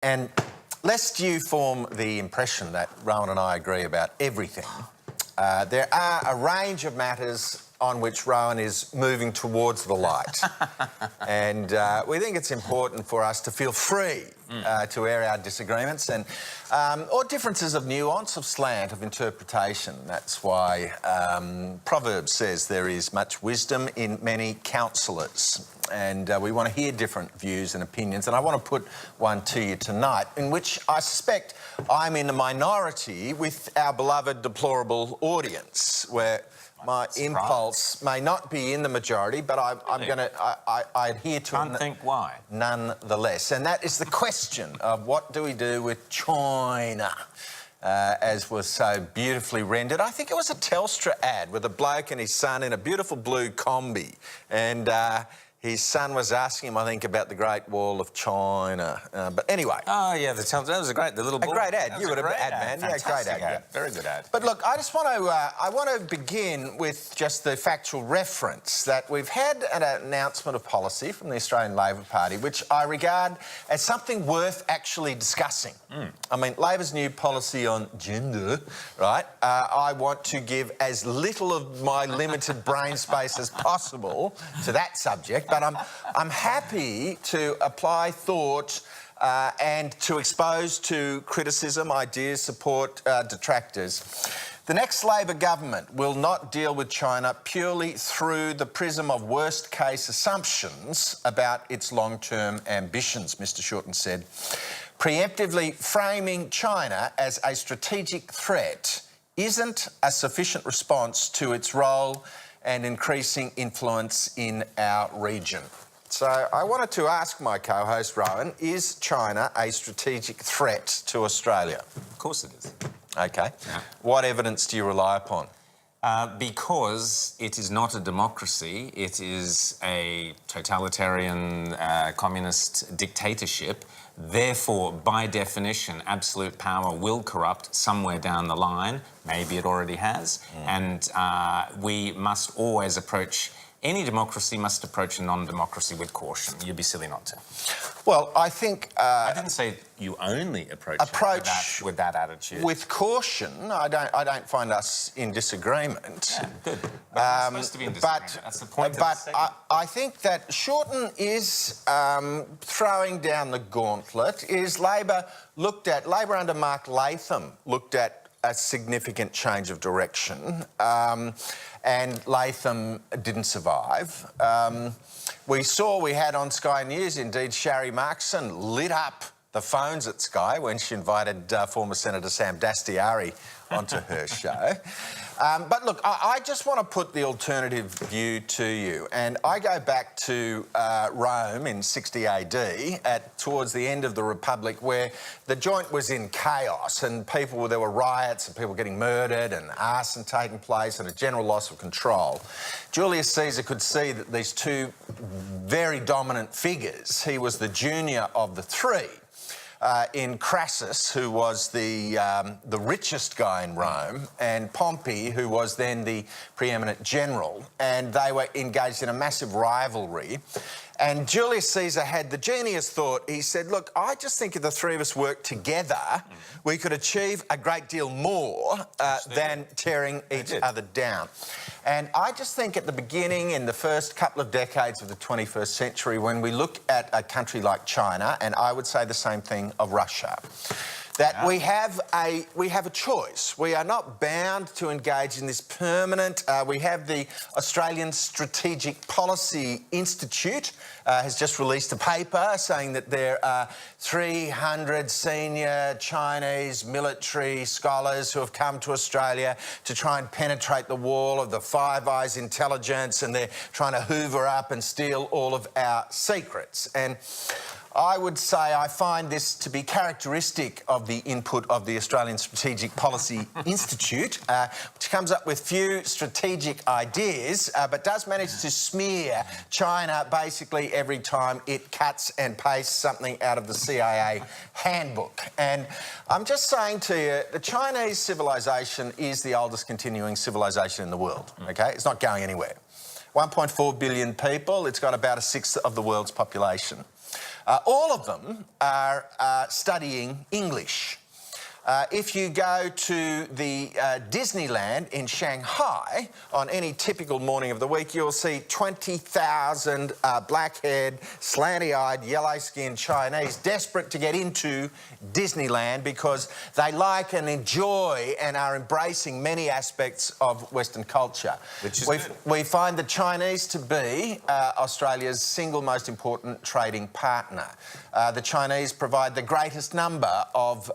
And lest you form the impression that Rowan and I agree about everything, there are a range of matters on which Rowan is moving towards the light. And we think it's important for us to feel free to air our disagreements and or differences of nuance, of slant, of interpretation. That's why Proverbs says there is much wisdom in many counsellors. And we want to hear different views and opinions. And I want to put one to you tonight, in which I suspect I'm in a minority with our beloved deplorable audience, where my impulse may not be in the majority, but I'm going to I adhere to it. Can't think why. Nonetheless. And that is the question of what do we do with China? As was so beautifully rendered. I think it was a Telstra ad with a bloke and his son in a beautiful blue combi. And his son was asking him, I think, about the Great Wall of China. But anyway. Oh, yeah, that was a great, the little ball. A great ad. You were an ad, man. Yeah, great ad. Yeah. Very good ad. But look, I just want to, I want to begin with just the factual reference that we've had an announcement of policy from the Australian Labor Party, which I regard as something worth actually discussing. I mean, Labor's new policy on gender, right? I want to give as little of my limited brain space as possible to that subject. But I'm happy to apply thought and to expose to criticism, ideas, support, detractors. The next Labor government will not deal with China purely through the prism of worst-case assumptions about its long-term ambitions, Mr Shorten said. Preemptively framing China as a strategic threat isn't a sufficient response to its role and increasing influence in our region. So I wanted to ask my co-host, Rowan, is China a strategic threat to Australia? Of course it is. OK. Yeah. What evidence do you rely upon? Because it is not a democracy, it is a totalitarian communist dictatorship. Therefore, by definition, absolute power will corrupt somewhere down the line. Maybe it already has. And we must always approach, any democracy must approach a non-democracy with caution. You'd be silly not to. Well, I think... I didn't say you only approach it with that attitude. With caution. I don't find us in disagreement. Yeah, good. But we're supposed to be in disagreement. That's the point of this segment. I think that Shorten is throwing down the gauntlet. Labor under Mark Latham looked at a significant change of direction, and Latham didn't survive. We had on Sky News, indeed, Sharri Markson lit up the phones at Sky when she invited former Senator Sam Dastyari onto her show. But look, I just want to put the alternative view to you. And I go back to Rome in 60 AD, towards the end of the Republic, where the joint was in chaos and there were riots and people getting murdered and arson taking place and a general loss of control. Julius Caesar could see that these two very dominant figures, he was the junior of the three, in Crassus, who was the richest guy in Rome, and Pompey, who was then the preeminent general, and they were engaged in a massive rivalry. And Julius Caesar had the genius thought, he said, look, I just think if the three of us worked together, we could achieve a great deal more than tearing each other down. And I just think at the beginning, in the first couple of decades of the 21st century, when we look at a country like China, and I would say the same thing of Russia, that we have a choice. We are not bound to engage in this permanent... we have the Australian Strategic Policy Institute has just released a paper saying that there are 300 senior Chinese military scholars who have come to Australia to try and penetrate the wall of the Five Eyes intelligence, and they're trying to hoover up and steal all of our secrets. And I would say I find this to be characteristic of the input of the Australian Strategic Policy Institute, which comes up with few strategic ideas, but does manage to smear China basically every time it cuts and pastes something out of the CIA handbook. And I'm just saying to you, the Chinese civilisation is the oldest continuing civilisation in the world, OK? It's not going anywhere. 1.4 billion people, it's got about a sixth of the world's population. All of them are studying English. If you go to the Disneyland in Shanghai on any typical morning of the week, you'll see 20,000 black-haired, slanty-eyed, yellow-skinned Chinese desperate to get into Disneyland because they like and enjoy and are embracing many aspects of Western culture. Which is we find the Chinese to be Australia's single most important trading partner. The Chinese provide the greatest number of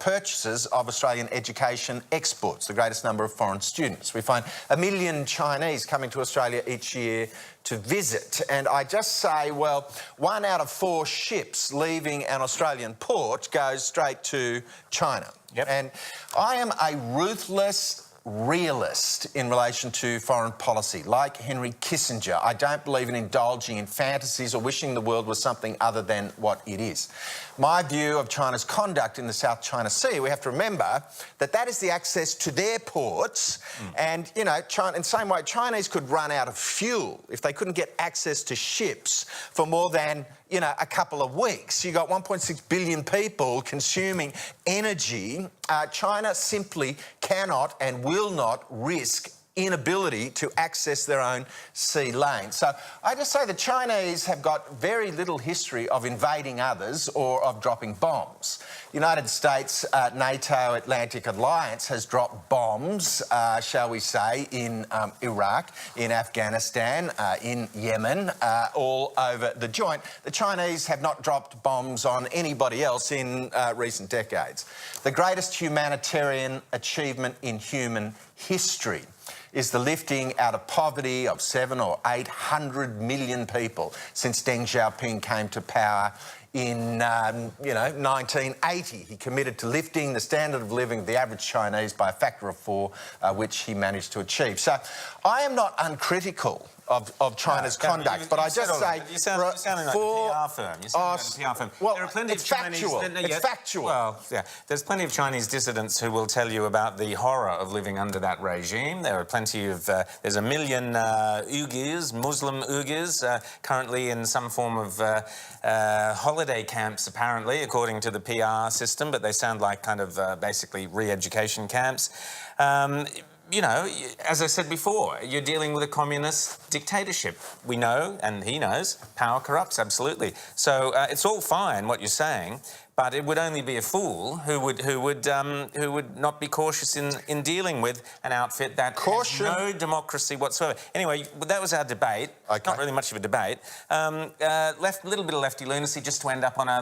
purchases of Australian education exports, the greatest number of foreign students. We find 1 million Chinese coming to Australia each year to visit. And I just say, well, 1 out of 4 ships leaving an Australian port goes straight to China. Yep. And I am a ruthless realist in relation to foreign policy, like Henry Kissinger. I don't believe in indulging in fantasies or wishing the world was something other than what it is. My view of China's conduct in the South China Sea, we have to remember that that is the access to their ports. And, you know, China, in the same way, Chinese could run out of fuel if they couldn't get access to ships for more than, you know, a couple of weeks. You got 1.6 billion people consuming energy. China simply cannot and will not risk inability to access their own sea lane. So I just say the Chinese have got very little history of invading others or of dropping bombs. The United States, NATO Atlantic Alliance has dropped bombs, shall we say, in Iraq, in Afghanistan, in Yemen, all over the joint. The Chinese have not dropped bombs on anybody else in recent decades. The greatest humanitarian achievement in human history is the lifting out of poverty of 700 or 800 million people since Deng Xiaoping came to power in 1980. He committed to lifting the standard of living of the average Chinese by a factor of 4, which he managed to achieve. So I am not uncritical of China's conduct, but I just say... You're sounding like a PR firm. You're sounding like a PR firm. Well, there are plenty it's of Chinese... factual. It's factual. Well, yeah. There's plenty of Chinese dissidents who will tell you about the horror of living under that regime. There are plenty of... there's 1 million Uyghurs, Muslim Uyghurs, currently in some form of holiday camps, apparently, according to the PR system, but they sound like kind of basically re-education camps. You know, as I said before, you're dealing with a communist dictatorship. We know, and he knows, power corrupts, absolutely. So it's all fine what you're saying, but it would only be a fool who would not be cautious in dealing with an outfit that has no democracy whatsoever. Anyway, that was our debate. Okay. Not really much of a debate. Little bit of lefty lunacy just to end up on our